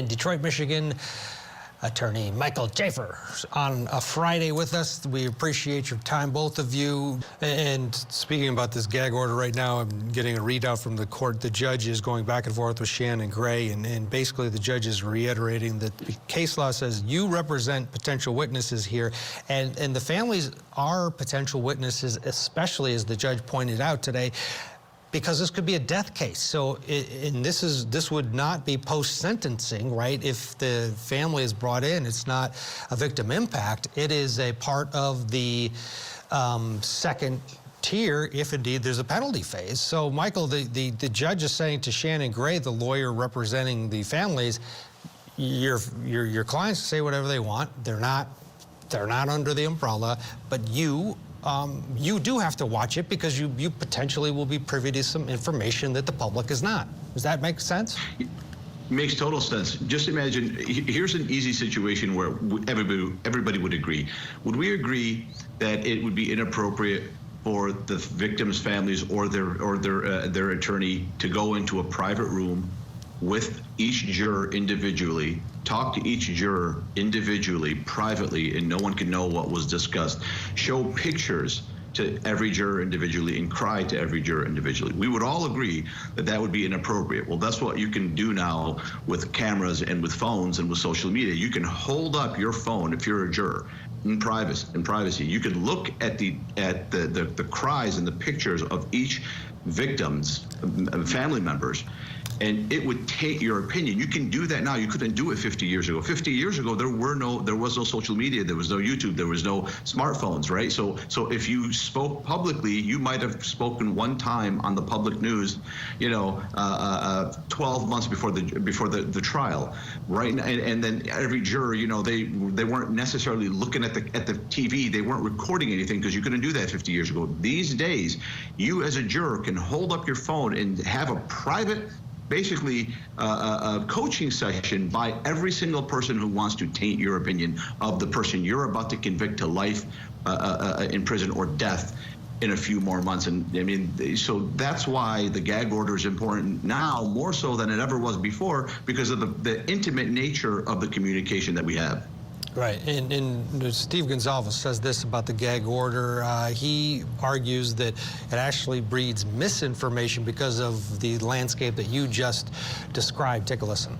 In Detroit, Michigan, attorney Michael Jaafar on a Friday with us. We appreciate your time, both of you. And speaking about this gag order right now, I'm getting a readout from the court. The judge is going back and forth with Shannon Gray, and basically the judge is reiterating that the case law says you represent potential witnesses here, and the families are potential witnesses, especially as the judge pointed out today, because this could be a death case. So, this would not be post-sentencing, right? If the family is brought in, it's not a victim impact. It is a part of the second tier, if indeed there's a penalty phase. So, Michael, the judge is saying to Shannon Gray, the lawyer representing the families, your clients say whatever they want. They're not under the umbrella, but you do have to watch it because you potentially will be privy to some information that the public is not. Does that make sense? Makes total sense. Just imagine, here's an easy situation where everybody would agree. Would we agree that it would be inappropriate for the victims' families or their attorney to go into a private room with each juror individually, talk to each juror individually, privately, and no one can know what was discussed, show pictures to every juror individually, and cry to every juror individually? We would all agree that that would be inappropriate. Well, that's what you can do now with cameras and with phones and with social media. You can hold up your phone if you're a juror in privacy. You can look at the cries and the pictures of each victim's family members, and it would take your opinion. You can do that now. You couldn't do it 50 years ago. 50 years ago, there was no social media, there was no YouTube, there was no smartphones, right? So if you spoke publicly, you might have spoken one time on the public news, 12 months before the trial, right? And then every juror, they weren't necessarily looking at the TV. They weren't recording anything because you couldn't do that 50 years ago. These days, you as a juror can hold up your phone and have a private, basically a coaching session by every single person who wants to taint your opinion of the person you're about to convict to life in prison or death in a few more months. And I mean, so that's why the gag order is important now, more so than it ever was before, because of the intimate nature of the communication that we have. Right, and Steve Gonzalez says this about the gag order. He argues that it actually breeds misinformation because of the landscape that you just described. Take a listen.